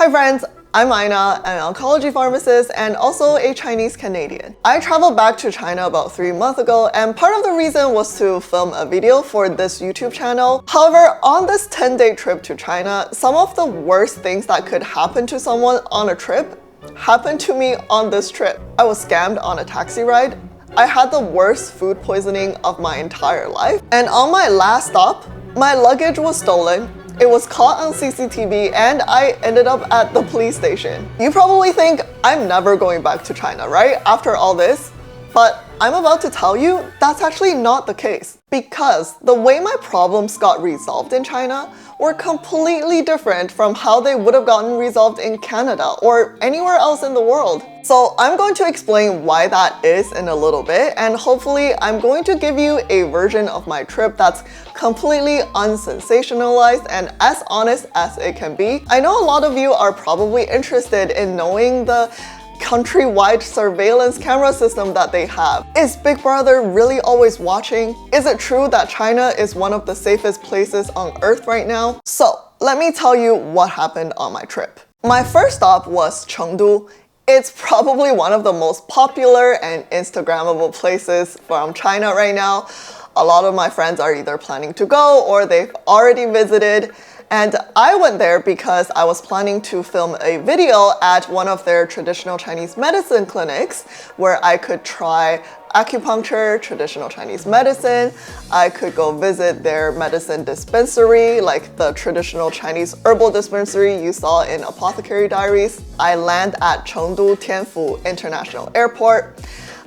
Hi friends, I'm Aina, an oncology pharmacist and also a Chinese Canadian. I traveled back to China about 3 months ago, and part of the reason was to film a video for this YouTube channel. However, on this 10-day trip to China, some of the worst things that could happen to someone on a trip happened to me on this trip. I was scammed on a taxi ride. I had the worst food poisoning of my entire life. And on my last stop, my luggage was stolen. It was caught on CCTV and I ended up at the police station. You probably think I'm never going back to China, right? After all this. But I'm about to tell you that's actually not the case. Because the way my problems got resolved in China were completely different from how they would have gotten resolved in Canada or anywhere else in the world. So I'm going to explain why that is in a little bit, and hopefully I'm going to give you a version of my trip that's completely unsensationalized and as honest as it can be. I know a lot of you are probably interested in knowing the countrywide surveillance camera system that they have. Is Big Brother really always watching? Is it true that China is one of the safest places on earth right now? So let me tell you what happened on my trip. My first stop was Chengdu. It's probably one of the most popular and Instagrammable places from China right now. A lot of my friends are either planning to go or they've already visited. And I went there because I was planning to film a video at one of their traditional Chinese medicine clinics where I could try acupuncture, traditional Chinese medicine. I could go visit their medicine dispensary, like the traditional Chinese herbal dispensary you saw in Apothecary Diaries. I land at Chengdu Tianfu International Airport.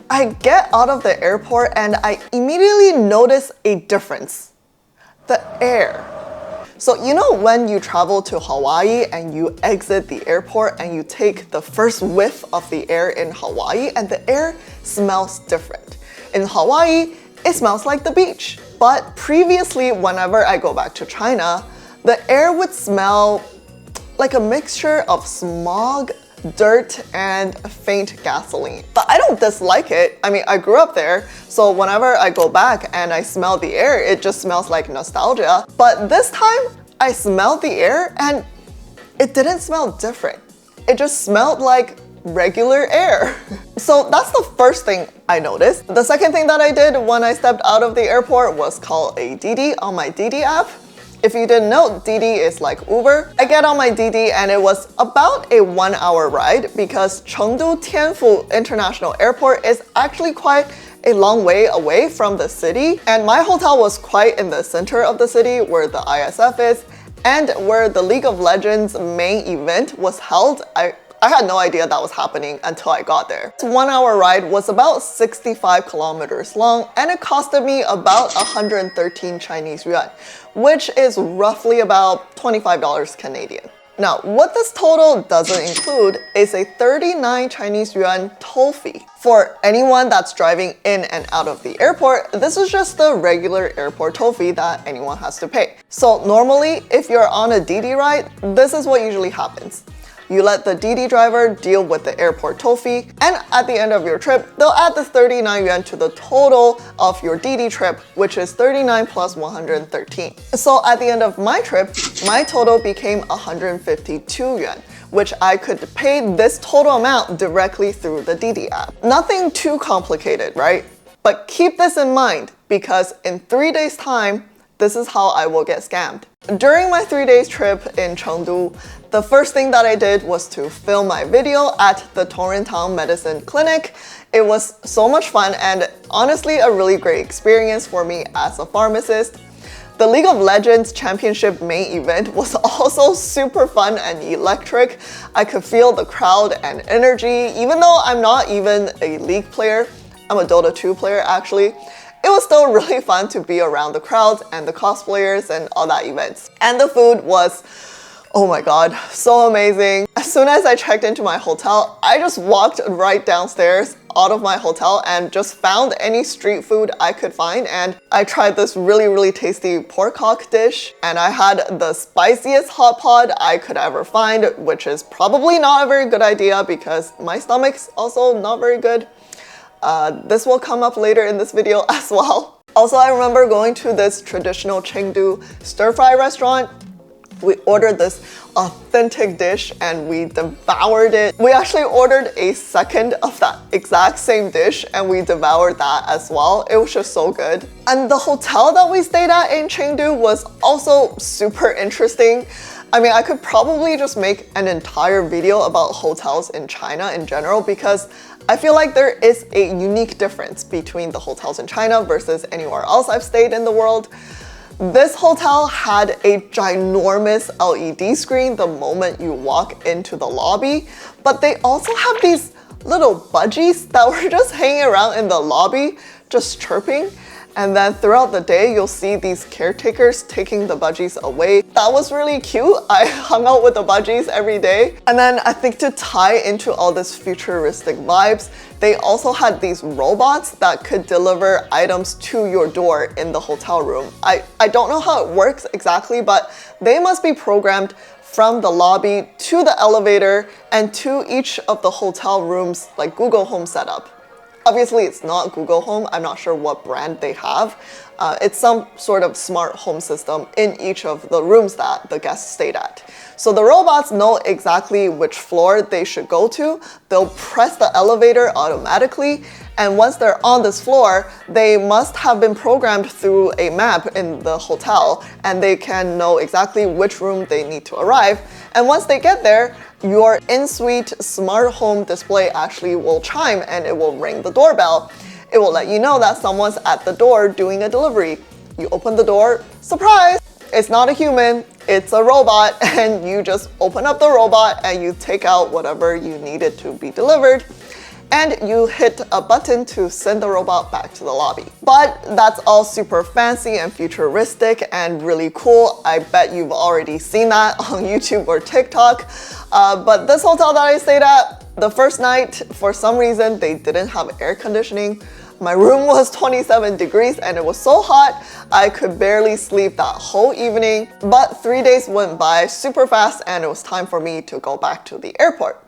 I get out of the airport and I immediately notice a difference. The air. So you know when you travel to Hawaii and you exit the airport and you take the first whiff of the air in Hawaii and the air smells different. In Hawaii, it smells like the beach. But previously, whenever I go back to China, the air would smell like a mixture of smog, dirt, and faint gasoline. But I don't dislike it. I mean, I grew up there, so whenever I go back and I smell the air, it just smells like nostalgia. But this time, I smelled the air and it didn't smell different. It just smelled like regular air. So that's the first thing I noticed. The second thing that I did when I stepped out of the airport was call a Didi on my Didi app. If you didn't know, Didi is like Uber. I get on my Didi and it was about a 1-hour ride because Chengdu Tianfu International Airport is actually quite a long way away from the city. And my hotel was quite in the center of the city where the ISF is and where the League of Legends main event was held. I had no idea that was happening until I got there. This 1-hour ride was about 65 kilometers long and it costed me about 113 Chinese yuan, which is roughly about $25 Canadian. Now, what this total doesn't include is a 39 Chinese yuan toll fee. For anyone that's driving in and out of the airport, this is just the regular airport toll fee that anyone has to pay. So normally, if you're on a Didi ride, this is what usually happens. You let the Didi driver deal with the airport toll fee, and at the end of your trip, they'll add the 39 yuan to the total of your Didi trip, which is 39 plus 113. So at the end of my trip, my total became 152 yuan, which I could pay this total amount directly through the Didi app. Nothing too complicated, right? But keep this in mind, because in 3 days' time, this is how I will get scammed. During my 3 days trip in Chengdu, the first thing that I did was to film my video at the Torrentang Medicine Clinic. It was so much fun and honestly a really great experience for me as a pharmacist. The League of Legends Championship main event was also super fun and electric. I could feel the crowd and energy, even though I'm not even a League player. I'm a Dota 2 player actually. It was still really fun to be around the crowds and the cosplayers and all that events. And the food was, oh my god, so amazing. As soon as I checked into my hotel, I just walked right downstairs out of my hotel and just found any street food I could find, and I tried this really tasty pork hock dish, and I had the spiciest hot pot I could ever find, which is probably not a very good idea because my stomach's also not very good. This will come up later in this video as well. Also, I remember going to this traditional Chengdu stir-fry restaurant. We ordered this authentic dish and we devoured it. We actually ordered a second of that exact same dish and we devoured that as well. It was just so good. And the hotel that we stayed at in Chengdu was also super interesting. I mean, I could probably just make an entire video about hotels in China in general because I feel like there is a unique difference between the hotels in China versus anywhere else I've stayed in the world. This hotel had a ginormous LED screen the moment you walk into the lobby, but they also have these little budgies that were just hanging around in the lobby, just chirping. And then throughout the day, you'll see these caretakers taking the budgies away. That was really cute. I hung out with the budgies every day. And then I think to tie into all this futuristic vibes, they also had these robots that could deliver items to your door in the hotel room. I don't know how it works exactly, but they must be programmed from the lobby to the elevator and to each of the hotel rooms like Google Home setup. Obviously, it's not Google Home. I'm not sure what brand they have. It's some sort of smart home system in each of the rooms that the guests stayed at. So the robots know exactly which floor they should go to. They'll press the elevator automatically. And once they're on this floor, they must have been programmed through a map in the hotel, and they can know exactly which room they need to arrive. And once they get there, your in-suite smart home display actually will chime and it will ring the doorbell. It will let you know that someone's at the door doing a delivery. You open the door, surprise! It's not a human, it's a robot, and you just open up the robot and you take out whatever you needed to be delivered. And you hit a button to send the robot back to the lobby. But that's all super fancy and futuristic and really cool. I bet you've already seen that on YouTube or TikTok. But this hotel that I stayed at, the first night, for some reason, they didn't have air conditioning. My room was 27 degrees and it was so hot, I could barely sleep that whole evening. But 3 days went by super fast and it was time for me to go back to the airport.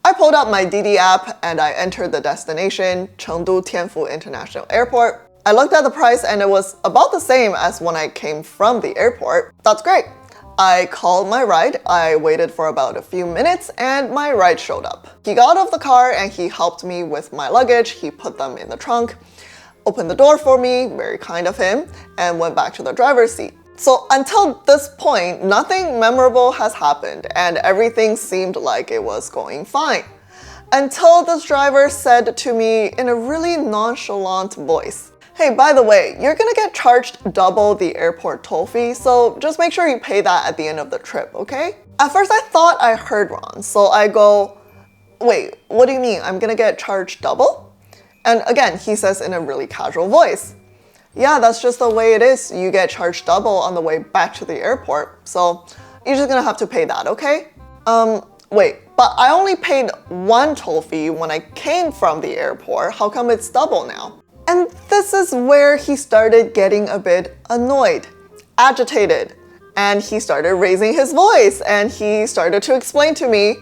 I pulled up my Didi app and I entered the destination, Chengdu Tianfu International Airport. I looked at the price and it was about the same as when I came from the airport. That's great. I called my ride. I waited for about a few minutes and my ride showed up. He got out of the car and he helped me with my luggage. He put them in the trunk, opened the door for me, very kind of him, and went back to the driver's seat. So until this point, nothing memorable has happened and everything seemed like it was going fine. Until this driver said to me in a really nonchalant voice, "Hey, by the way, you're gonna get charged double the airport toll fee, so just make sure you pay that at the end of the trip, okay?" At first I thought I heard wrong, so I go, "Wait, what do you mean? I'm gonna get charged double?" And again, he says in a really casual voice, "Yeah, that's just the way it is. You get charged double on the way back to the airport. So you're just gonna have to pay that, okay?" Wait, but I only paid one toll fee when I came from the airport. How come it's double now? And this is where he started getting a bit annoyed, agitated, and he started raising his voice and he started to explain to me,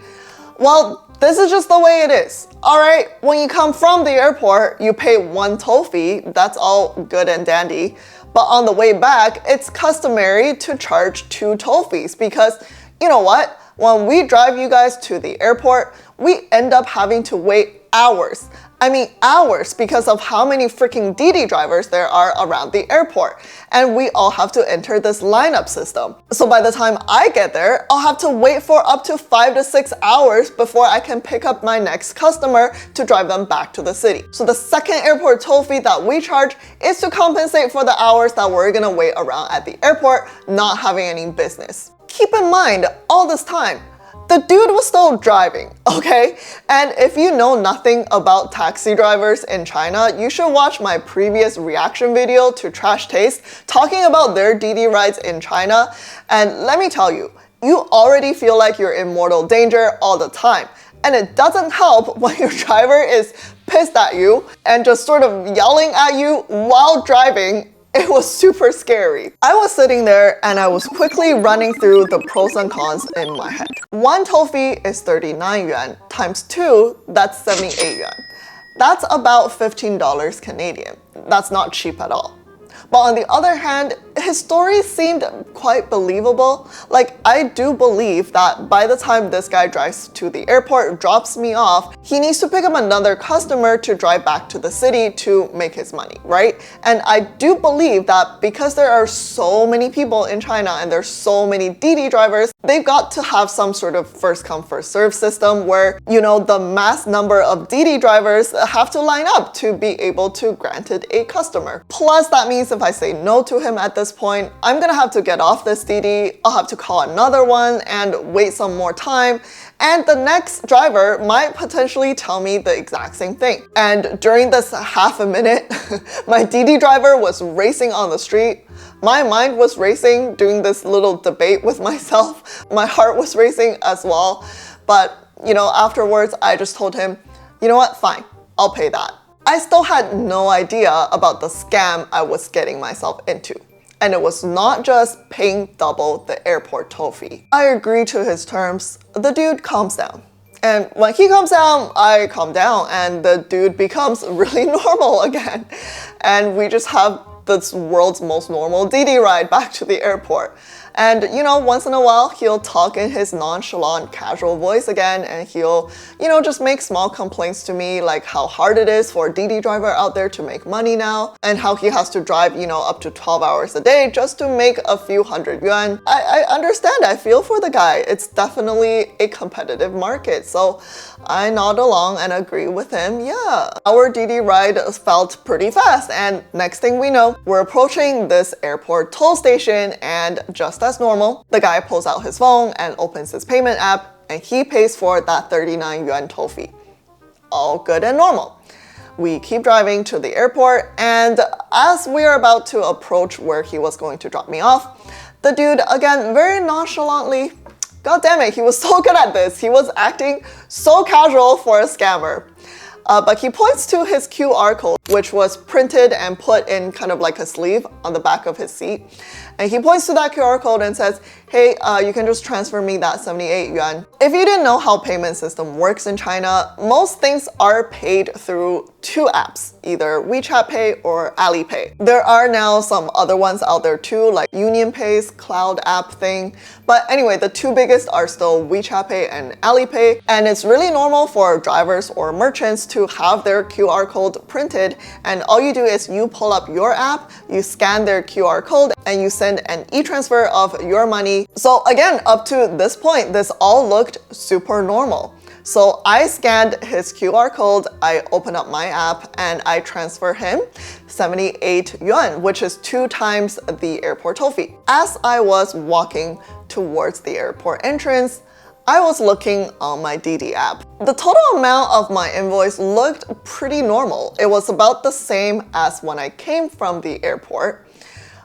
"Well, this is just the way it is. All right, when you come from the airport, you pay one toll fee. That's all good and dandy. But on the way back, it's customary to charge 2 toll fees because you know what? When we drive you guys to the airport, we end up having to wait hours. I mean hours because of how many freaking Didi drivers there are around the airport. And we all have to enter this lineup system. So by the time I get there, I'll have to wait for up to 5 to 6 hours before I can pick up my next customer to drive them back to the city. So the second airport toll fee that we charge is to compensate for the hours that we're gonna wait around at the airport, not having any business." Keep in mind, all this time, the dude was still driving, okay? And if you know nothing about taxi drivers in China, you should watch my previous reaction video to Trash Taste talking about their Didi rides in China. And let me tell you, you already feel like you're in mortal danger all the time. And it doesn't help when your driver is pissed at you and just sort of yelling at you while driving. It was super scary. I was sitting there and I was quickly running through the pros and cons in my head. One toll fee is 39 yuan, times 2, that's 78 yuan. That's about $15 Canadian. That's not cheap at all. But on the other hand, his story seemed quite believable. Like, I do believe that by the time this guy drives to the airport, drops me off, he needs to pick up another customer to drive back to the city to make his money, right? And I do believe that because there are so many people in China and there's so many Didi drivers, they've got to have some sort of first come first serve system where, the mass number of Didi drivers have to line up to be able to grant it a customer. Plus, that means if I say no to him at this point, I'm gonna have to get off this Didi, I'll have to call another one and wait some more time, and the next driver might potentially tell me the exact same thing. And during this half a minute, my Didi driver was racing on the street. My mind was racing doing this little debate with myself. My heart was racing as well. But, afterwards, I just told him, you know what, fine, I'll pay that. I still had no idea about the scam I was getting myself into. And it was not just paying double the airport toll fee. I agreed to his terms. The dude calms down. And when he calms down, I calm down, and the dude becomes really normal again. And we just have this world's most normal Didi ride back to the airport. And once in a while, he'll talk in his nonchalant, casual voice again, and he'll, just make small complaints to me, like how hard it is for a Didi driver out there to make money now, and how he has to drive, up to 12 hours a day just to make a few hundred yuan. I understand, I feel for the guy. It's definitely a competitive market. So I nod along and agree with him. Yeah, our Didi ride felt pretty fast, and next thing we know, we're approaching this airport toll station, and just as normal, the guy pulls out his phone and opens his payment app, and he pays for that 39 yuan toll fee. All good and normal. We keep driving to the airport, and as we are about to approach where he was going to drop me off, the dude, again, very nonchalantly, god damn it, he was so good at this. He was acting so casual for a scammer. But he points to his QR code, which was printed and put in kind of like a sleeve on the back of his seat. And he points to that QR code and says, hey, you can just transfer me that 78 yuan. If you didn't know how payment system works in China, most things are paid through two apps, either WeChat Pay or Alipay. There are now some other ones out there too, like UnionPay's cloud app thing. But anyway, the two biggest are still WeChat Pay and Alipay. And it's really normal for drivers or merchants to have their QR code printed. And all you do is you pull up your app, you scan their QR code, and you send an e-transfer of your money. So again, up to this point, this all looked super normal. So I scanned his QR code, I open up my app, and I transfer him 78 yuan, which is 2 times the airport toll fee. As I was walking towards the airport entrance, I was looking on my Didi app. The total amount of my invoice looked pretty normal. It was about the same as when I came from the airport.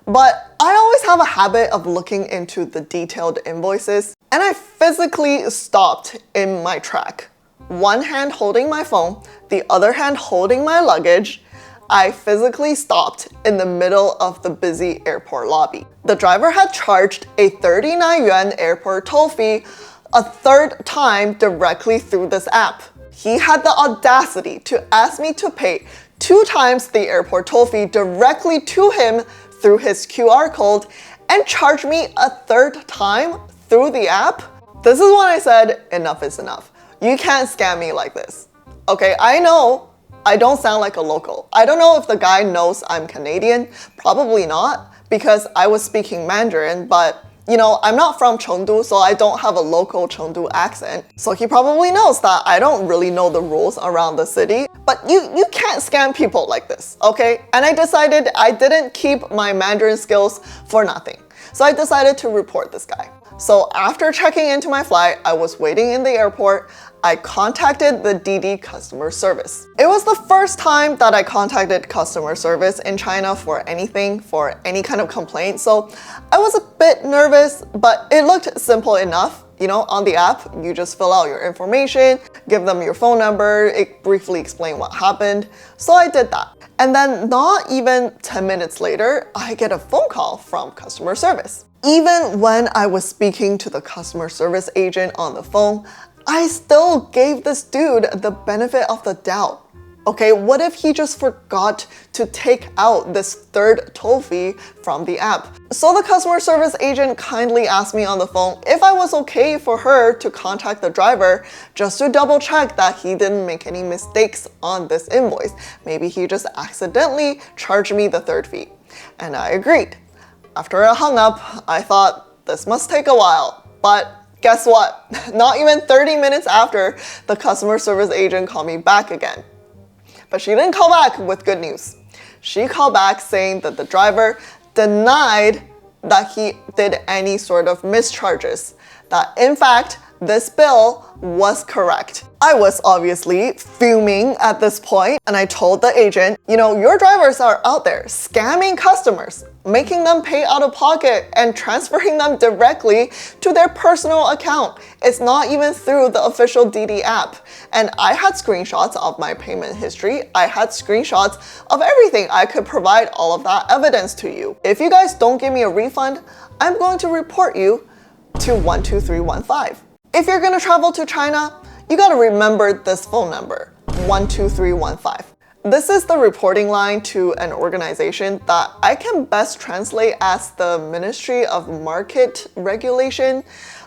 But I always have a habit of looking into the detailed invoices, and I physically stopped in my track. One hand holding my phone, the other hand holding my luggage. I physically stopped in the middle of the busy airport lobby. The driver had charged a 39 yuan airport toll fee a third time directly through this app. He had the audacity to ask me to pay 2 times the airport toll fee directly to him through his QR code and charge me a third time through the app. This is when I said enough is enough. You can't scam me like this. Okay, I know I don't sound like a local. I don't know if the guy knows I'm Canadian. Probably not, because I was speaking Mandarin, but I'm not from Chengdu, so I don't have a local Chengdu accent. So he probably knows that I don't really know the rules around the city. But you can't scam people like this, okay? And I decided I didn't keep my Mandarin skills for nothing. So I decided to report this guy. So after checking into my flight, I was waiting in the airport. I contacted the Didi customer service. It was the first time that I contacted customer service in China for anything, for any kind of complaint. So I was a bit nervous, but it looked simple enough. On the app, you just fill out your information, give them your phone number, briefly explain what happened. So I did that. And then not even 10 minutes later, I get a phone call from customer service. Even when I was speaking to the customer service agent on the phone, I still gave this dude the benefit of the doubt. Okay, what if he just forgot to take out this third toll fee from the app? So the customer service agent kindly asked me on the phone if I was okay for her to contact the driver just to double check that he didn't make any mistakes on this invoice. Maybe he just accidentally charged me the third fee. And I agreed. After I hung up, I thought this must take a while, but guess what? Not even 30 minutes after, the customer service agent called me back again. But she didn't call back with good news. She called back saying that the driver denied that he did any sort of mischarges, that in fact, this bill was correct. I was obviously fuming at this point, and I told the agent, your drivers are out there scamming customers, making them pay out of pocket and transferring them directly to their personal account. It's not even through the official Didi app. And I had screenshots of my payment history. I had screenshots of everything. I could provide all of that evidence to you. If you guys don't give me a refund, I'm going to report you to 12315. If you're gonna travel to China, you gotta remember this phone number, 12315. This is the reporting line to an organization that I can best translate as the Ministry of Market Regulation.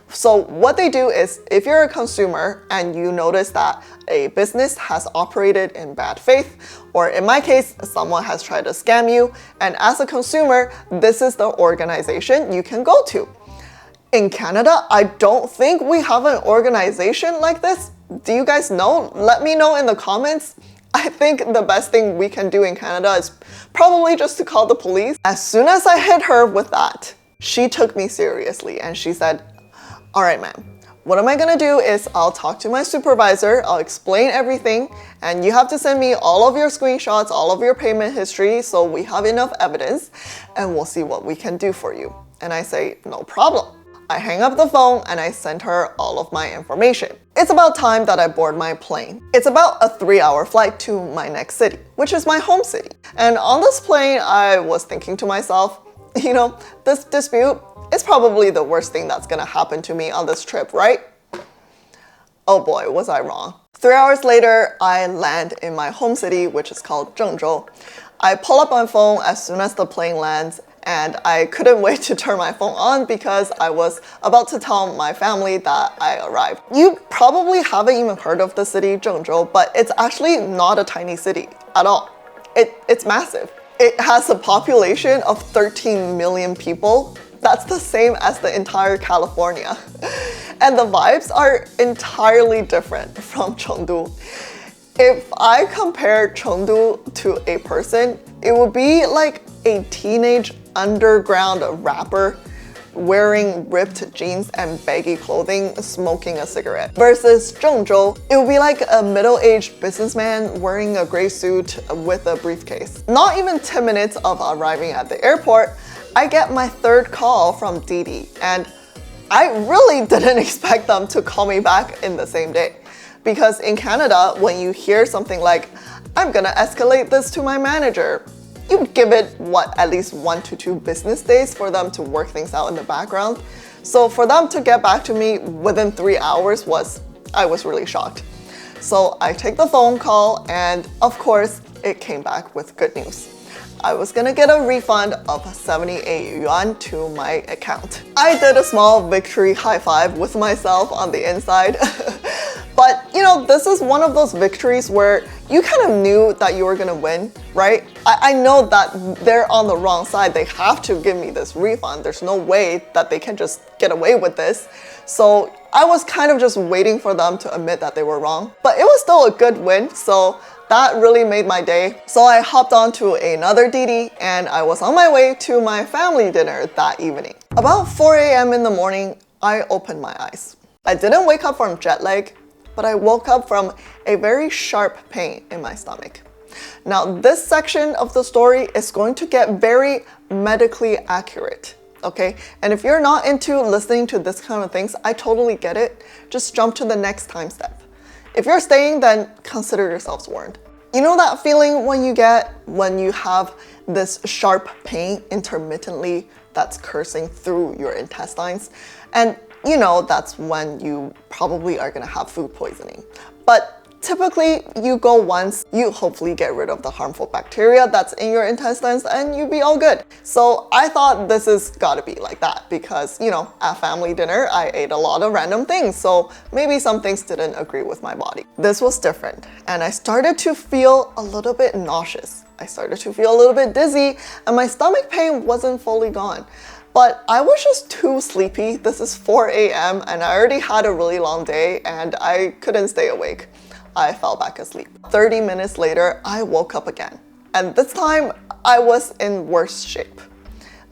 So what they do is, if you're a consumer and you notice that a business has operated in bad faith, or in my case, someone has tried to scam you, and as a consumer, this is the organization you can go to. In Canada, I don't think we have an organization like this. Do you guys know? Let me know in the comments. I think the best thing we can do in Canada is probably just to call the police. As soon as I hit her with that, she took me seriously and she said, all right, ma'am, what am I gonna do is I'll talk to my supervisor, I'll explain everything, and you have to send me all of your screenshots, all of your payment history, so we have enough evidence, and we'll see what we can do for you. And I say, no problem. I hang up the phone and I send her all of my information. It's about time that I board my plane. It's about a 3-hour flight to my next city, which is my home city. And on this plane, I was thinking to myself, this dispute is probably the worst thing that's gonna happen to me on this trip, right? Oh boy, was I wrong. 3 hours later, I land in my home city, which is called Zhengzhou. I pull up my phone as soon as the plane lands, and I couldn't wait to turn my phone on because I was about to tell my family that I arrived. You probably haven't even heard of the city Zhengzhou, but it's actually not a tiny city at all. It's massive. It has a population of 13 million people. That's the same as the entire California. And the vibes are entirely different from Chengdu. If I compare Chengdu to a person, it would be like a teenage underground rapper wearing ripped jeans and baggy clothing, smoking a cigarette. Versus Zhengzhou, it would be like a middle-aged businessman wearing a gray suit with a briefcase. Not even 10 minutes of arriving at the airport, I get my third call from Didi, and I really didn't expect them to call me back in the same day. Because in Canada, when you hear something like, I'm gonna escalate this to my manager, you give it, at least 1 to 2 business days for them to work things out in the background. So for them to get back to me within 3 hours I was really shocked. So I take the phone call and of course, it came back with good news. I was gonna get a refund of 78 yuan to my account. I did a small victory high five with myself on the inside. But this is one of those victories where you kind of knew that you were gonna win, right? I know that they're on the wrong side. They have to give me this refund. There's no way that they can just get away with this. So I was kind of just waiting for them to admit that they were wrong. But it was still a good win, so that really made my day. So I hopped on to another Didi and I was on my way to my family dinner that evening. About 4 a.m. in the morning, I opened my eyes. I didn't wake up from jet lag, but I woke up from a very sharp pain in my stomach. Now, this section of the story is going to get very medically accurate, okay? And if you're not into listening to this kind of things, I totally get it. Just jump to the next time step. If you're staying, then consider yourselves warned. You know that feeling when you have this sharp pain intermittently that's coursing through your intestines? And that's when you probably are gonna have food poisoning. But typically you go once, you hopefully get rid of the harmful bacteria that's in your intestines and you'd be all good. So I thought this has gotta be like that because, you know, at family dinner, I ate a lot of random things, so maybe some things didn't agree with my body. This was different, and I started to feel a little bit nauseous. I started to feel a little bit dizzy, and my stomach pain wasn't fully gone. But I was just too sleepy. This is 4 a.m. and I already had a really long day and I couldn't stay awake. I fell back asleep. 30 minutes later, I woke up again. And this time, I was in worse shape.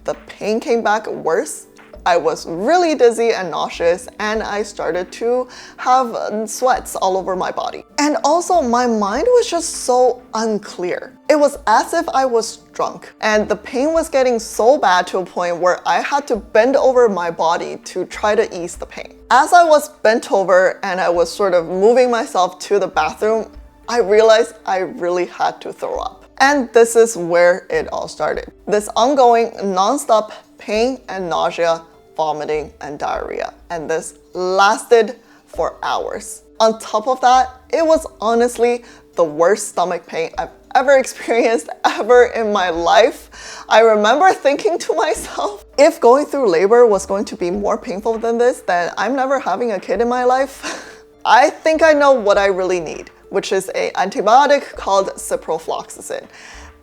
The pain came back worse. I was really dizzy and nauseous, and I started to have sweats all over my body. And also, my mind was just so unclear. It was as if I was drunk, and the pain was getting so bad to a point where I had to bend over my body to try to ease the pain. As I was bent over and I was sort of moving myself to the bathroom, I realized I really had to throw up. And this is where it all started. This ongoing, non-stop pain and nausea, vomiting and diarrhea. And this lasted for hours. On top of that, it was honestly the worst stomach pain I've ever experienced ever in my life. I remember thinking to myself, if going through labor was going to be more painful than this, then I'm never having a kid in my life. I think I know what I really need, which is an antibiotic called ciprofloxacin.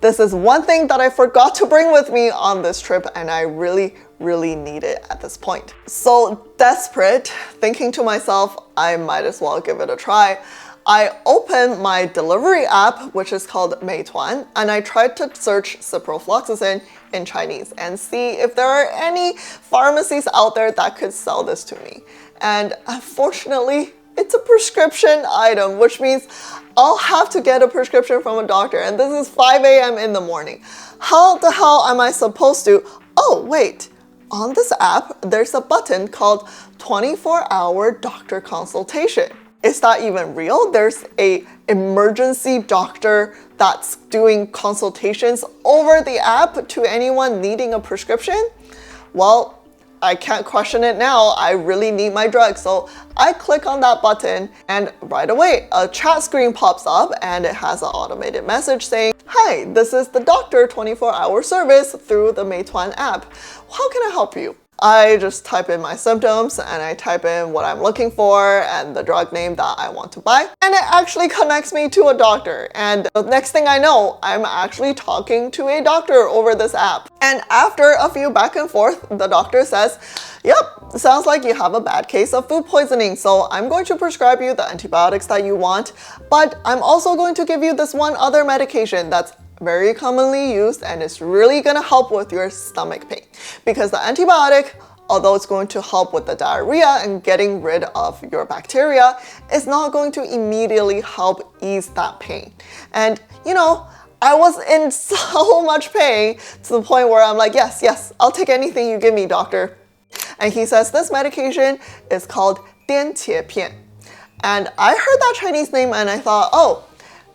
This is one thing that I forgot to bring with me on this trip, and I really need it at this point. So desperate, thinking to myself, I might as well give it a try. I opened my delivery app, which is called Meituan, and I tried to search ciprofloxacin in Chinese and see if there are any pharmacies out there that could sell this to me. And unfortunately, it's a prescription item, which means I'll have to get a prescription from a doctor, and this is 5 a.m. in the morning. How the hell am I supposed to? Oh, wait. On this app, there's a button called 24-hour doctor consultation. Is that even real? There's an emergency doctor that's doing consultations over the app to anyone needing a prescription? Well, I can't question it now. I really need my drug. So I click on that button and right away a chat screen pops up and it has an automated message saying, "Hi, this is the doctor 24-hour service through the Meituan app. How can I help you?" I just type in my symptoms and I type in what I'm looking for and the drug name that I want to buy. And it actually connects me to a doctor. And the next thing I know, I'm actually talking to a doctor over this app. And after a few back and forth, the doctor says, "Yep, sounds like you have a bad case of food poisoning. So I'm going to prescribe you the antibiotics that you want, but I'm also going to give you this one other medication that's very commonly used and it's really gonna help with your stomach pain. Because the antibiotic, although it's going to help with the diarrhea and getting rid of your bacteria, it's not going to immediately help ease that pain." And you know, I was in so much pain to the point where I'm like, yes, I'll take anything you give me, doctor. And he says this medication is called 颠茄片. And I heard that Chinese name and I thought, oh,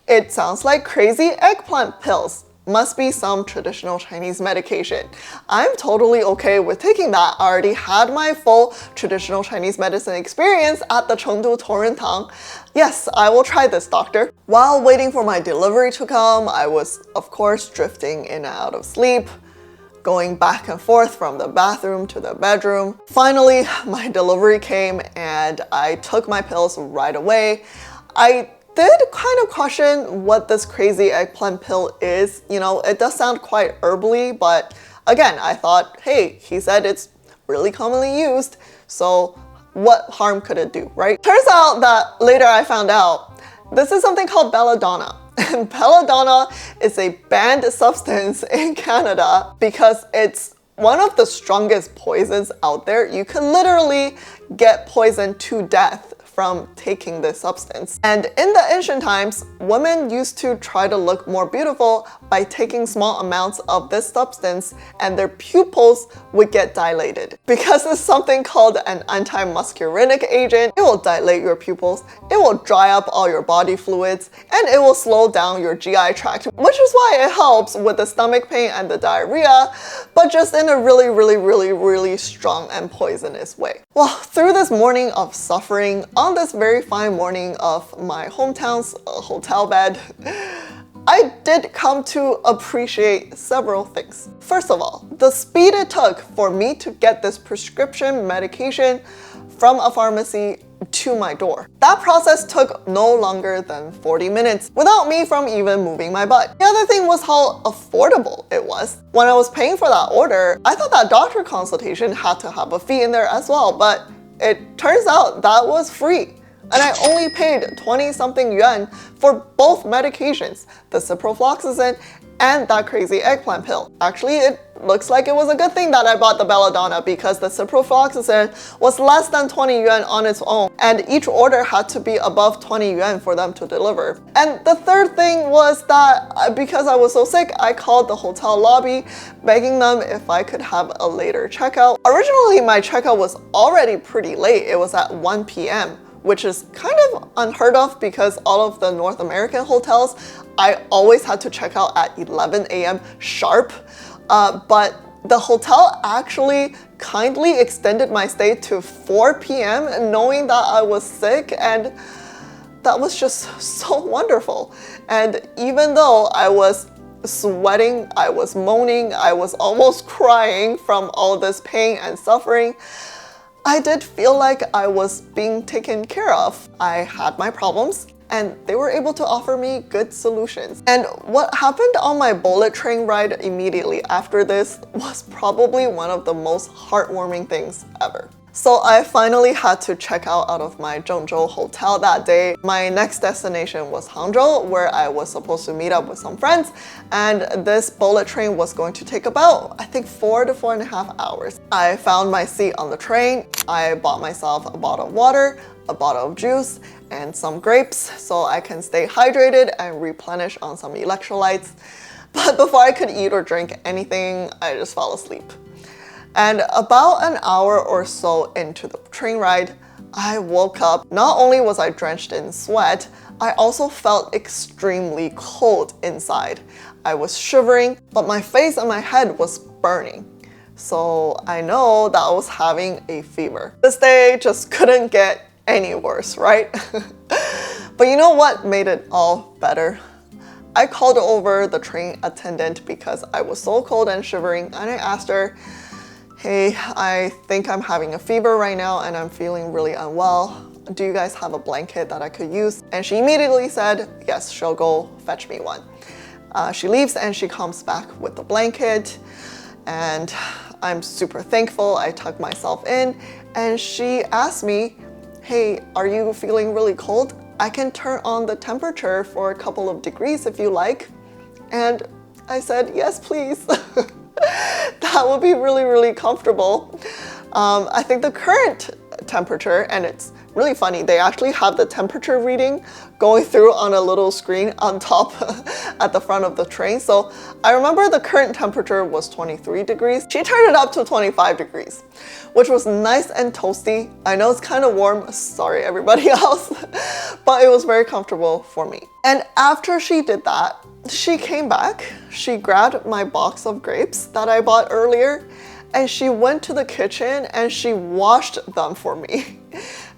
it sounds like crazy eggplant pills. Must be some traditional Chinese medication. I'm totally okay with taking that. I already had my full traditional Chinese medicine experience at the Chengdu Tang. Yes, I will try this, doctor. While waiting for my delivery to come, I was, of course, drifting in and out of sleep, going back and forth from the bathroom to the bedroom. Finally, my delivery came and I took my pills right away. I did kind of question what this crazy eggplant pill is. You know, it does sound quite herbally, but again, I thought, hey, he said it's really commonly used, so what harm could it do, right? Turns out that later I found out this is something called belladonna. And belladonna is a banned substance in Canada because it's one of the strongest poisons out there. You can literally get poisoned to death from taking this substance. And in the ancient times, women used to try to look more beautiful by taking small amounts of this substance and their pupils would get dilated. Because it's something called an anti-muscarinic agent, it will dilate your pupils, it will dry up all your body fluids, and it will slow down your GI tract, which is why it helps with the stomach pain and the diarrhea, but just in a really strong and poisonous way. Well, through this morning of suffering, on on this very fine morning of my hometown's hotel bed, I did come to appreciate several things. First of all, the speed it took for me to get this prescription medication from a pharmacy to my door. That process took no longer than 40 minutes without me from even moving my butt. The other thing was how affordable it was. When I was paying for that order, I thought that doctor consultation had to have a fee in there as well, but it turns out that was free. And I only paid 20 something yuan for both medications, the ciprofloxacin and that crazy eggplant pill. Actually, it looks like it was a good thing that I bought the belladonna because the ciprofloxacin was less than 20 yuan on its own, and each order had to be above 20 yuan for them to deliver. And the third thing was that because I was so sick, I called the hotel lobby begging them if I could have a later checkout. Originally, my checkout was already pretty late. It was at 1 p.m. which is kind of unheard of because all of the North American hotels, I always had to check out at 11 a.m. sharp. But the hotel actually kindly extended my stay to 4 p.m. knowing that I was sick, and that was just so wonderful. And even though I was sweating, I was moaning, I was almost crying from all this pain and suffering, I did feel like I was being taken care of. I had my problems, and they were able to offer me good solutions. And what happened on my bullet train ride immediately after this was probably one of the most heartwarming things ever. So I finally had to check out of my Zhengzhou hotel that day. My next destination was Hangzhou, where I was supposed to meet up with some friends, and this bullet train was going to take about, I think, 4 to 4.5 hours. I found my seat on the train. I bought myself a bottle of water, a bottle of juice, and some grapes so I can stay hydrated and replenish on some electrolytes. But before I could eat or drink anything, I just fell asleep. And about an hour or so into the train ride, I woke up. Not only was I drenched in sweat, I also felt extremely cold inside. I was shivering, but my face and my head was burning. So I know that I was having a fever. This day just couldn't get any worse, right? But you know what made it all better? I called over the train attendant because I was so cold and shivering, and I asked her, hey, I think I'm having a fever right now and I'm feeling really unwell. Do you guys have a blanket that I could use? And she immediately said, yes, she'll go fetch me one. She leaves and she comes back with the blanket, and I'm super thankful. I tucked myself in, and she asked me, hey, are you feeling really cold? I can turn on the temperature for a couple of degrees if you like. And I said, yes, please. That would be really, really comfortable. I think the current temperature, and it's really funny, they actually have the temperature reading going through on a little screen on top at the front of the train. So I remember the current temperature was 23 degrees. She turned it up to 25 degrees, which was nice and toasty. I know it's kind of warm, sorry everybody else, but it was very comfortable for me. And after she did that, she came back, she grabbed my box of grapes that I bought earlier, and she went to the kitchen and she washed them for me.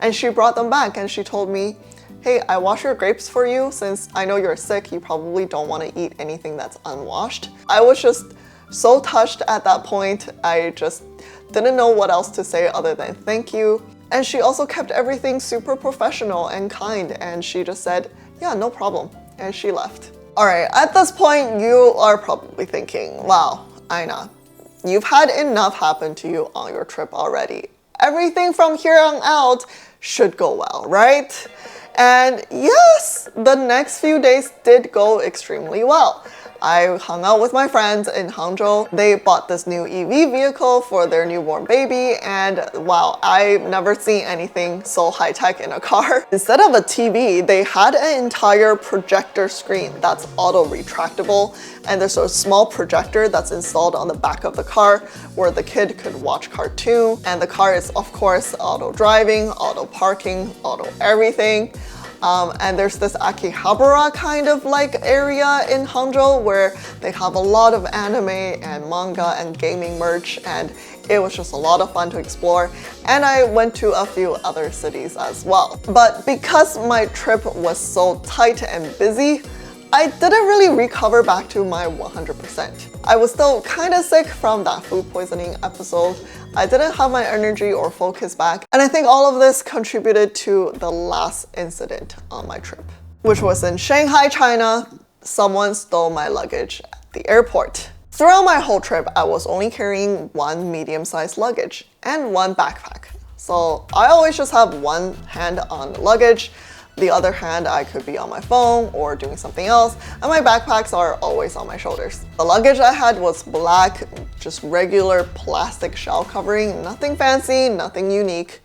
And she brought them back and she told me, hey, I washed your grapes for you. Since I know you're sick, you probably don't want to eat anything that's unwashed. I was just so touched at that point. I just didn't know what else to say other than thank you. And she also kept everything super professional and kind, and she just said, yeah, no problem. And she left. All right, at this point, you are probably thinking, wow, Aina, you've had enough happen to you on your trip already. Everything from here on out should go well, right? And yes, the next few days did go extremely well. I hung out with my friends in Hangzhou. They bought this new EV vehicle for their newborn baby, and wow, I've never seen anything so high-tech in a car. Instead of a TV, they had an entire projector screen that's auto-retractable, and there's a small projector that's installed on the back of the car where the kid could watch cartoon, and the car is, of course, auto-driving, auto-parking, auto-everything. And there's this Akihabara kind of like area in Hangzhou where they have a lot of anime and manga and gaming merch, and It was just a lot of fun to explore, and I went to a few other cities as well. But because my trip was so tight and busy, I didn't really recover back to my 100%. I was still kind of sick from that food poisoning episode. I didn't have my energy or focus back, and I think all of this contributed to the last incident on my trip, which was in Shanghai, China. Someone stole my luggage at the airport. Throughout my whole trip, I was only carrying one medium-sized luggage and one backpack. So I always just have one hand on the luggage. The other hand, I could be on my phone or doing something else, and my backpacks are always on my shoulders. The luggage I had was black, just regular plastic shell covering, nothing fancy, nothing unique.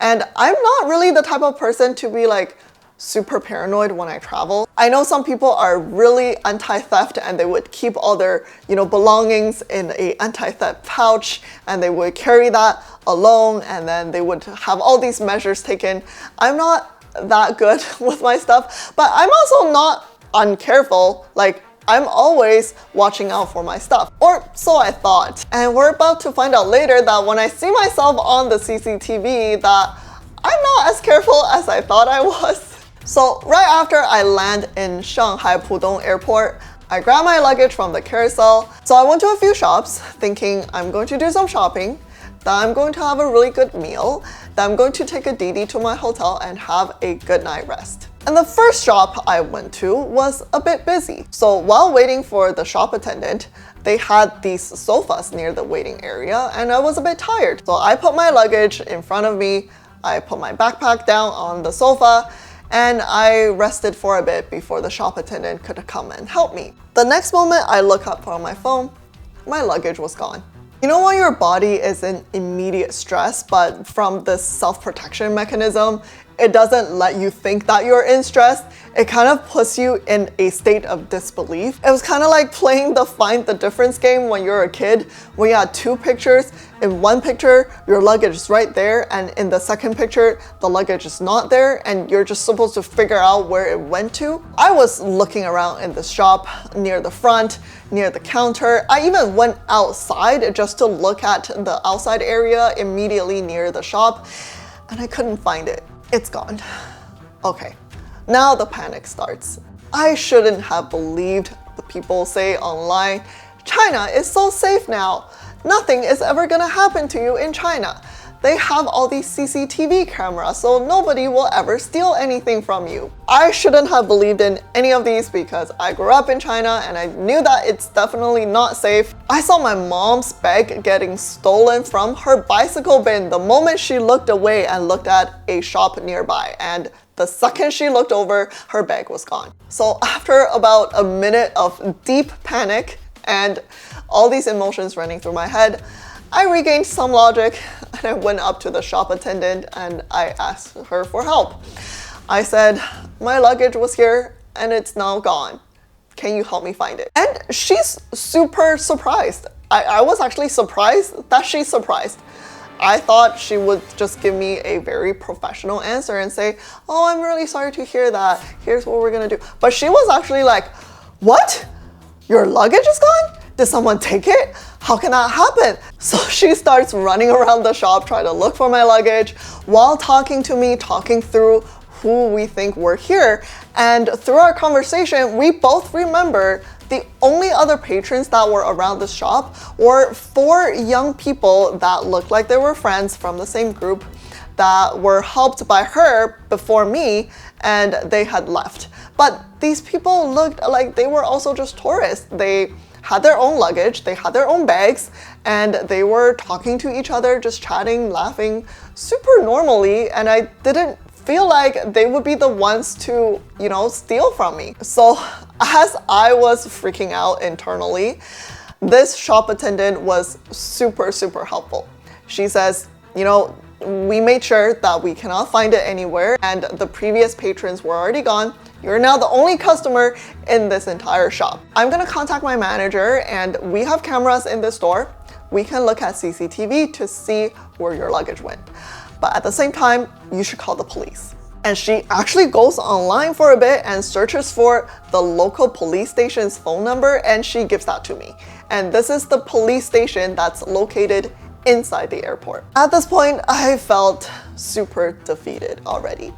And I'm not really the type of person to be like super paranoid when I travel. I know some people are really anti-theft and they would keep all their, belongings in a anti-theft pouch, and they would carry that alone, and then they would have all these measures taken. I'm not that good with my stuff, but I'm also not uncareful. Like, I'm always watching out for my stuff, or so I thought. And we're about to find out later that when I see myself on the CCTV that I'm not as careful as I thought I was. So right after I land in Shanghai Pudong Airport, I grabbed my luggage from the carousel. So I went to a few shops thinking I'm going to do some shopping, that I'm going to have a really good meal, that I'm going to take a Didi to my hotel and have a good night rest. And the first shop I went to was a bit busy. So while waiting for the shop attendant, they had these sofas near the waiting area, and I was a bit tired. So I put my luggage in front of me, I put my backpack down on the sofa, and I rested for a bit before the shop attendant could come and help me. The next moment I look up on my phone, my luggage was gone. You know when your body is in immediate stress, but from this self-protection mechanism, it doesn't let you think that you're in stress. It kind of puts you in a state of disbelief. It was kind of like playing the find the difference game when you're a kid, when you had two pictures. In one picture, your luggage is right there, and in the second picture, the luggage is not there, and you're just supposed to figure out where it went to. I was looking around in the shop, near the front, near the counter. I even went outside just to look at the outside area immediately near the shop, and I couldn't find it. It's gone. Okay, now the panic starts. I shouldn't have believed the people say online, China is so safe now. Nothing is ever gonna happen to you in China. They have all these CCTV cameras, so nobody will ever steal anything from you. I shouldn't have believed in any of these because I grew up in China and I knew that it's definitely not safe. I saw my mom's bag getting stolen from her bicycle bin the moment she looked away and looked at a shop nearby, and the second she looked over, her bag was gone. So after about a minute of deep panic and all these emotions running through my head, I regained some logic and I went up to the shop attendant and I asked her for help. I said, my luggage was here and it's now gone. Can you help me find it? And she's super surprised. I was actually surprised that she's surprised. I thought she would just give me a very professional answer and say, oh, I'm really sorry to hear that. Here's what we're gonna do. But she was actually like, what? Your luggage is gone? Did someone take it? How can that happen? So she starts running around the shop trying to look for my luggage while talking to me, talking through who we think were here. And through our conversation, we both remember the only other patrons that were around the shop were 4 young people that looked like they were friends from the same group that were helped by her before me, and they had left. But these people looked like they were also just tourists. They had their own luggage, they had their own bags, and they were talking to each other, just chatting, laughing super normally, and I didn't feel like they would be the ones to, steal from me. So as I was freaking out internally, this shop attendant was super, super helpful. She says, we made sure that we cannot find it anywhere, and the previous patrons were already gone. You're now the only customer in this entire shop. I'm gonna contact my manager, and we have cameras in this store. We can look at CCTV to see where your luggage went. But at the same time, you should call the police. And she actually goes online for a bit and searches for the local police station's phone number, and she gives that to me. And this is the police station that's located inside the airport. At this point, I felt super defeated already.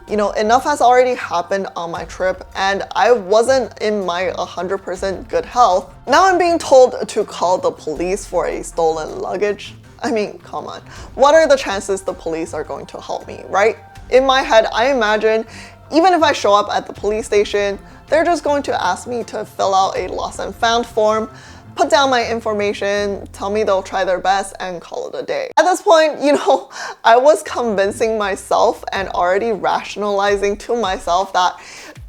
You know, enough has already happened on my trip and I wasn't in my 100% good health. Now I'm being told to call the police for a stolen luggage. I mean, come on. What are the chances the police are going to help me, right? In my head, I imagine even if I show up at the police station, they're just going to ask me to fill out a lost and found form, put down my information, tell me they'll try their best, and call it a day. At this point, you know, I was convincing myself and already rationalizing to myself that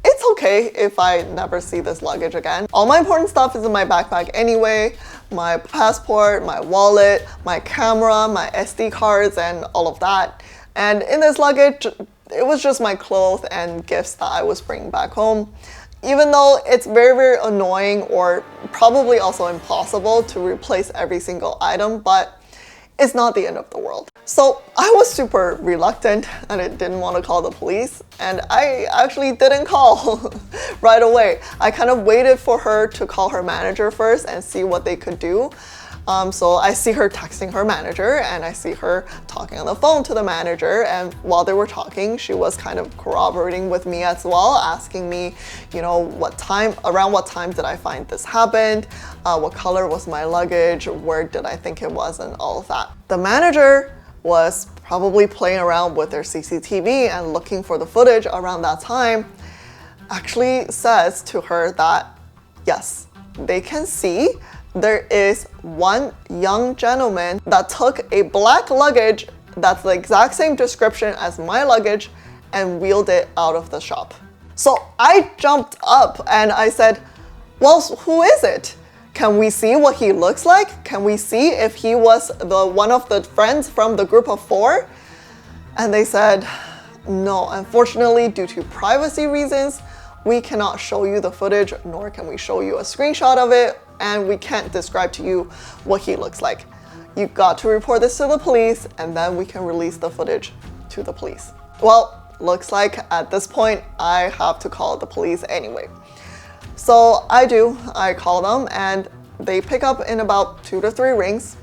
it's okay if I never see this luggage again. All my important stuff is in my backpack anyway. My passport, my wallet, my camera, my SD cards, and all of that. And in this luggage, it was just my clothes and gifts that I was bringing back home. Even though it's very, very annoying or probably also impossible to replace every single item, but it's not the end of the world. So I was super reluctant and I didn't want to call the police, and I actually didn't call right away. I kind of waited for her to call her manager first and see what they could do. So I see her texting her manager and I see her talking on the phone to the manager, and while they were talking, she was kind of corroborating with me as well, asking me, you know, around what time did I find this happened, what color was my luggage, where did I think it was, and all of that. The manager was probably playing around with their CCTV and looking for the footage around that time, actually says to her that yes, they can see there is one young gentleman that took a black luggage that's the exact same description as my luggage and wheeled it out of the shop. So I jumped up and I said, well, who is it? Can we see what he looks like? Can we see if he was one of the friends from the group of 4? And they said, no, unfortunately, due to privacy reasons, we cannot show you the footage, nor can we show you a screenshot of it, and we can't describe to you what he looks like. You've got to report this to the police, and then we can release the footage to the police. Well, looks like at this point, I have to call the police anyway. So I call them, and they pick up in about 2 to 3 rings.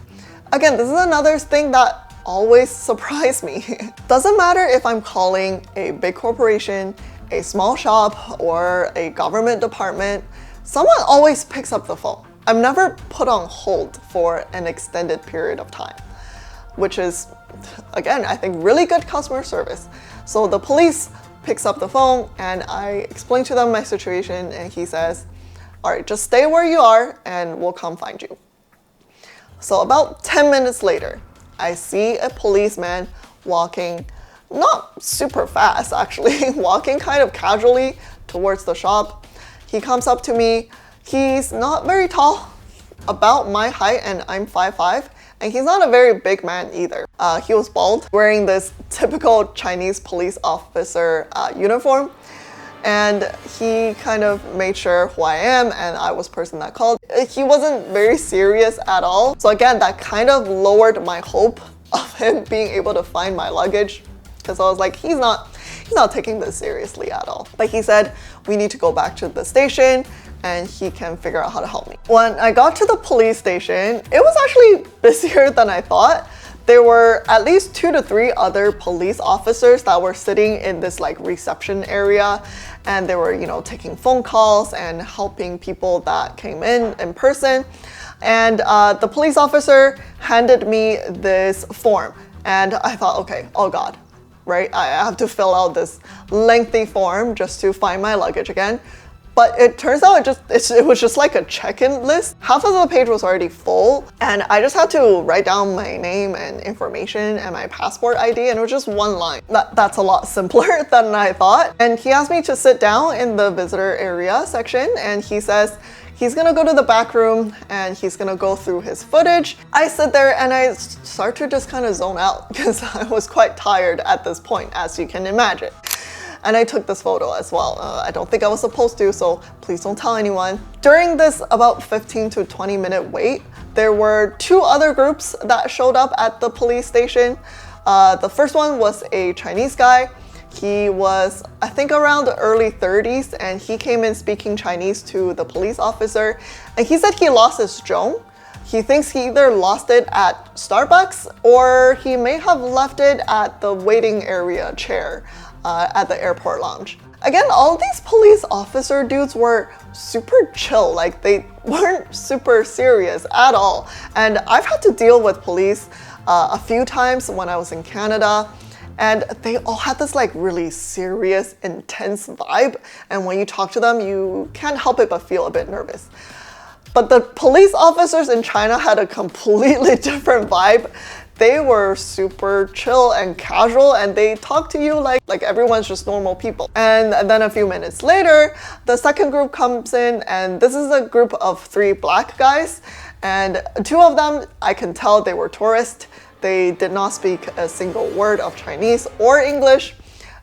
Again, this is another thing that always surprised me. Doesn't matter if I'm calling a big corporation, a small shop, or a government department, someone always picks up the phone. I'm never put on hold for an extended period of time, which is, again, I think really good customer service. So the police picks up the phone and I explain to them my situation, and he says, all right, just stay where you are and we'll come find you. So about 10 minutes later, I see a policeman walking, not super fast actually, walking kind of casually towards the shop. He comes up to me. He's not very tall, about my height, and I'm 5'5", and he's not a very big man either. He was bald, wearing this typical Chinese police officer uniform, and he kind of made sure who I am and I was the person that called. He wasn't very serious at all. So again, that kind of lowered my hope of him being able to find my luggage, because I was like, he's not taking this seriously at all. But he said, we need to go back to the station and he can figure out how to help me. When I got to the police station, it was actually busier than I thought. There were at least 2 to 3 other police officers that were sitting in this like reception area, and they were, you know, taking phone calls and helping people that came in person. And the police officer handed me this form, and I thought, okay, oh God, right? I have to fill out this lengthy form just to find my luggage again. But it turns out it was just like a check-in list. Half of the page was already full, and I just had to write down my name and information and my passport ID, and it was just 1 line. That's a lot simpler than I thought. And he asked me to sit down in the visitor area section, and he says he's gonna go to the back room and he's gonna go through his footage. I sit there and I start to just kind of zone out because I was quite tired at this point, as you can imagine. And I took this photo as well. I don't think I was supposed to, so please don't tell anyone. During this about 15 to 20 minute wait, there were 2 other groups that showed up at the police station. The first one was a Chinese guy. He was, I think, around the early 30s, and he came in speaking Chinese to the police officer. And he said he lost his zhong. He thinks he either lost it at Starbucks or he may have left it at the waiting area chair at the airport lounge. Again, all these police officer dudes were super chill, like they weren't super serious at all. And I've had to deal with police a few times when I was in Canada, and they all had this like really serious, intense vibe. And when you talk to them, you can't help it but feel a bit nervous. But the police officers in China had a completely different vibe. They were super chill and casual, and they talk to you like everyone's just normal people. And then a few minutes later, the second group comes in, and this is a group of 3 black guys. And 2 of them, I can tell they were tourists. They did not speak a single word of Chinese or English.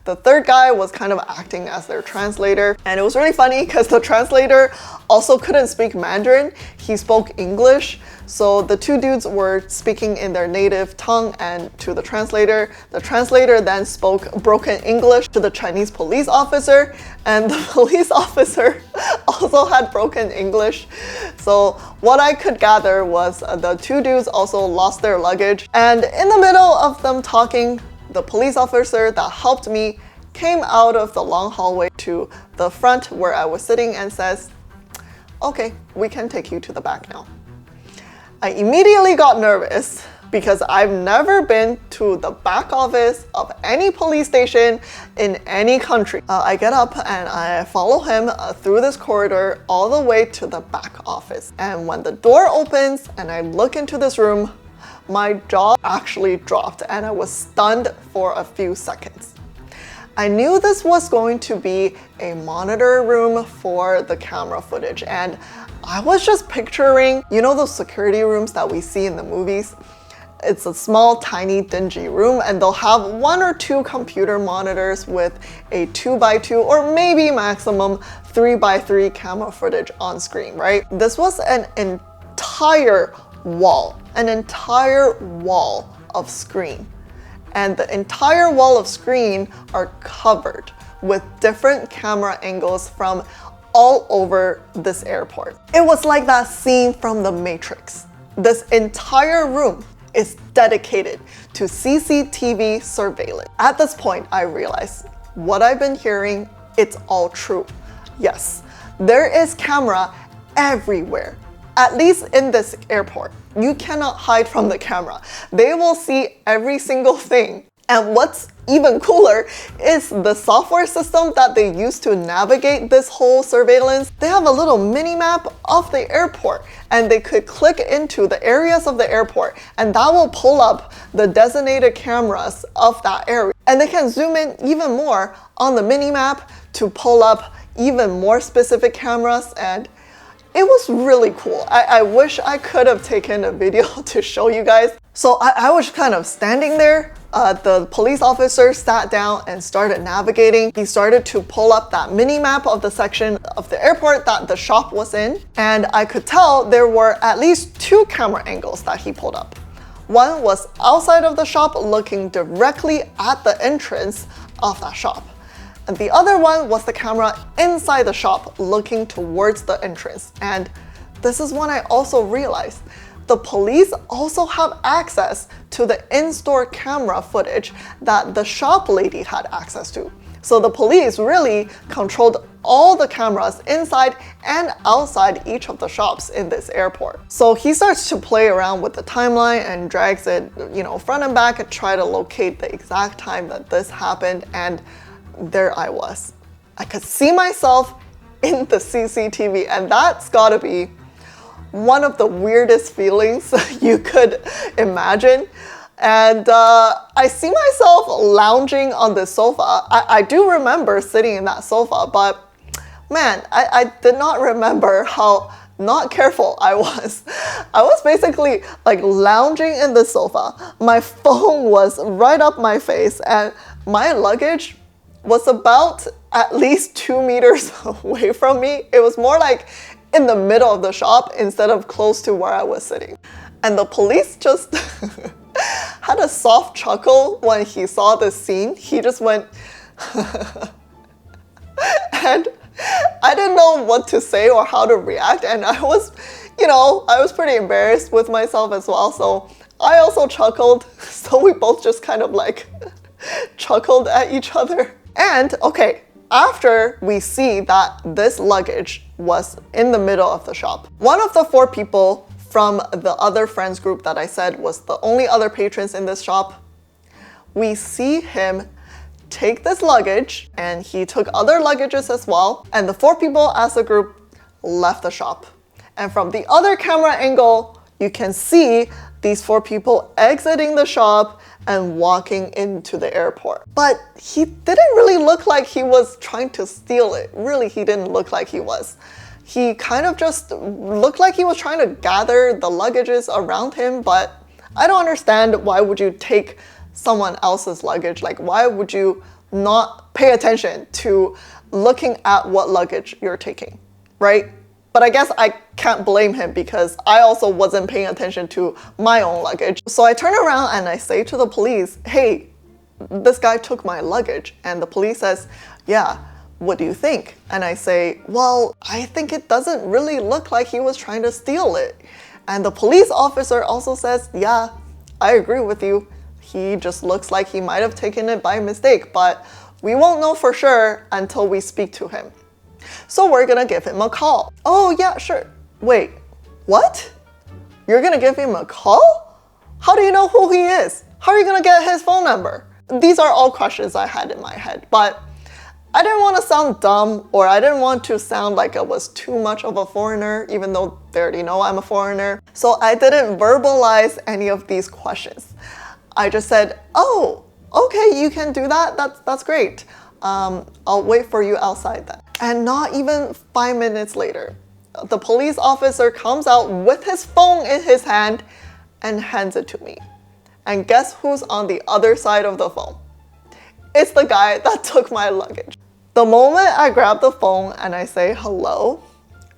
The third guy was kind of acting as their translator. And it was really funny because the translator also couldn't speak Mandarin. He spoke English. So the 2 dudes were speaking in their native tongue and to the translator. The translator then spoke broken English to the Chinese police officer, and the police officer also had broken English. So what I could gather was the 2 dudes also lost their luggage. And in the middle of them talking, the police officer that helped me came out of the long hallway to the front where I was sitting and says, "Okay, we can take you to the back now." I immediately got nervous because I've never been to the back office of any police station in any country. I get up and I follow him through this corridor all the way to the back office. And when the door opens and I look into this room, my jaw actually dropped and I was stunned for a few seconds. I knew this was going to be a monitor room for the camera footage, and I was just picturing, you know, those security rooms that we see in the movies? It's a small, tiny, dingy room, and they'll have 1 or 2 computer monitors with a 2x2 or maybe maximum 3x3 camera footage on screen, right? This was an entire wall of screen. And the entire wall of screen are covered with different camera angles from all over this airport. It was like that scene from The Matrix. This entire room is dedicated to CCTV surveillance. At this point, I realized what I've been hearing, it's all true. Yes, there is camera everywhere. At least in this airport, you cannot hide from the camera. They will see every single thing. And what's even cooler is the software system that they use to navigate this whole surveillance. They have a little mini map of the airport, and they could click into the areas of the airport, and that will pull up the designated cameras of that area. And they can zoom in even more on the mini map to pull up even more specific cameras, and it was really cool. I wish I could have taken a video to show you guys. So I was kind of standing there. The police officer sat down and started navigating. He started to pull up that mini map of the section of the airport that the shop was in. And I could tell there were at least 2 camera angles that he pulled up. One was outside of the shop looking directly at the entrance of that shop. And the other one was the camera inside the shop looking towards the entrance. And this is when I also realized the police also have access to the in-store camera footage that the shop lady had access to. So the police really controlled all the cameras inside and outside each of the shops in this airport. So he starts to play around with the timeline and drags it, front and back and try to locate the exact time that this happened. And there I was. I could see myself in the CCTV, and that's gotta be one of the weirdest feelings you could imagine. And I see myself lounging on the sofa. I do remember sitting in that sofa, but man, I did not remember how not careful I was. I was basically like lounging in the sofa. My phone was right up my face, and my luggage was about at least 2 meters away from me. It was more like in the middle of the shop instead of close to where I was sitting. And the police just had a soft chuckle when he saw this scene. He just went, and I didn't know what to say or how to react. And I was, you know, I was pretty embarrassed with myself as well. So I also chuckled. So we both just kind of like chuckled at each other. And okay, after we see that this luggage was in the middle of the shop, one of the 4 people from the other friends group that I said was the only other patrons in this shop, we see him take this luggage, and he took other luggages as well, and the 4 people as a group left the shop. And from the other camera angle, you can see these 4 people exiting the shop and walking into the airport. But he didn't really look like he was trying to steal it. Really, he didn't look like he was. He kind of just looked like he was trying to gather the luggages around him, but I don't understand, why would you take someone else's luggage? Like, why would you not pay attention to looking at what luggage you're taking, right? But I guess I can't blame him because I also wasn't paying attention to my own luggage. So I turn around and I say to the police, hey, this guy took my luggage. And the police says, yeah, what do you think? And I say, well, I think it doesn't really look like he was trying to steal it. And the police officer also says, yeah, I agree with you. He just looks like he might have taken it by mistake, but we won't know for sure until we speak to him. So we're gonna give him a call. Oh yeah, sure. Wait, what? You're gonna give him a call? How do you know who he is? How are you gonna get his phone number? These are all questions I had in my head, but I didn't want to sound dumb, or I didn't want to sound like I was too much of a foreigner, even though they already know I'm a foreigner. So I didn't verbalize any of these questions. I just said, oh, okay, you can do that. That's great. I'll wait for you outside then. And not even 5 minutes later, the police officer comes out with his phone in his hand and hands it to me. And guess who's on the other side of the phone? It's the guy that took my luggage. The moment I grab the phone and I say hello,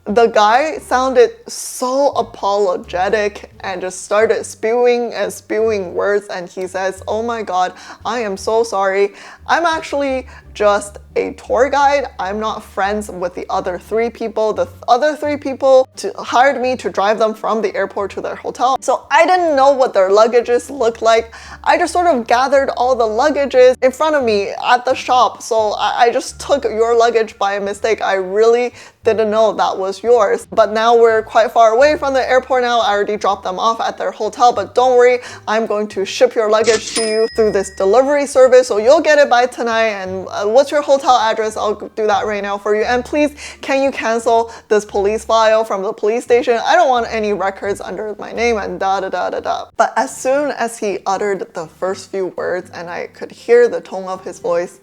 the guy sounded so apologetic and just started spewing words, and he says, oh my god, I am so sorry. I'm actually just a tour guide. I'm not friends with the other 3 people. The other 3 people hired me to drive them from the airport to their hotel. So I didn't know what their luggages looked like. I just sort of gathered all the luggages in front of me at the shop. So I just took your luggage by mistake. I really didn't know that was yours. But now we're quite far away from the airport now. I already dropped them off at their hotel, but don't worry, I'm going to ship your luggage to you through this delivery service. So you'll get it by tonight. And what's your hotel address? I'll do that right now for you. And please, can you cancel this police file from the police station? I don't want any records under my name and da da da da da. But as soon as he uttered the first few words and I could hear the tone of his voice,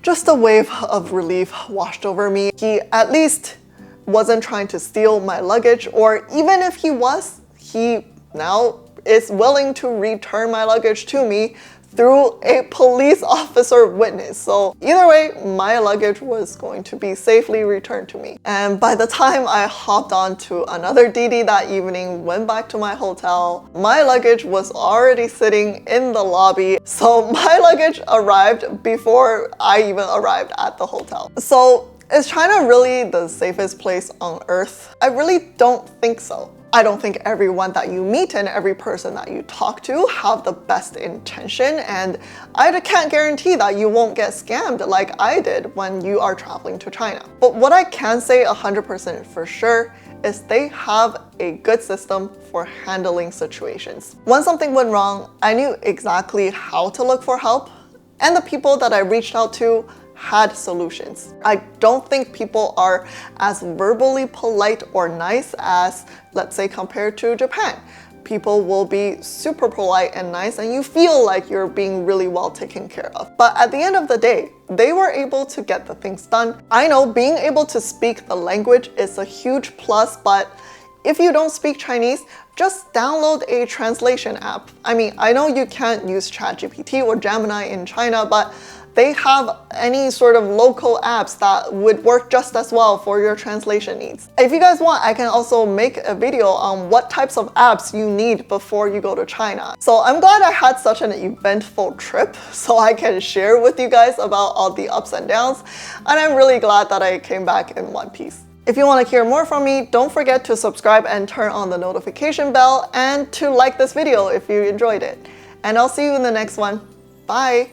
just a wave of relief washed over me. He at least wasn't trying to steal my luggage, or even if he was, he now is willing to return my luggage to me through a police officer witness. So either way, my luggage was going to be safely returned to me. And by the time I hopped on to another Didi that evening, went back to my hotel, my luggage was already sitting in the lobby. So my luggage arrived before I even arrived at the hotel. So is China really the safest place on earth? I really don't think so. I don't think everyone that you meet and every person that you talk to have the best intention, and I can't guarantee that you won't get scammed like I did when you are traveling to China. But what I can say 100% for sure is they have a good system for handling situations. When something went wrong, I knew exactly how to look for help, and the people that I reached out to had solutions. I don't think people are as verbally polite or nice as, let's say, compared to Japan. People will be super polite and nice and you feel like you're being really well taken care of. But at the end of the day, they were able to get the things done. I know being able to speak the language is a huge plus, but if you don't speak Chinese, just download a translation app. I mean, I know you can't use ChatGPT or Gemini in China, but they have any sort of local apps that would work just as well for your translation needs. If you guys want, I can also make a video on what types of apps you need before you go to China. So I'm glad I had such an eventful trip so I can share with you guys about all the ups and downs. And I'm really glad that I came back in one piece. If you want to hear more from me, don't forget to subscribe and turn on the notification bell, and to like this video if you enjoyed it. And I'll see you in the next one. Bye!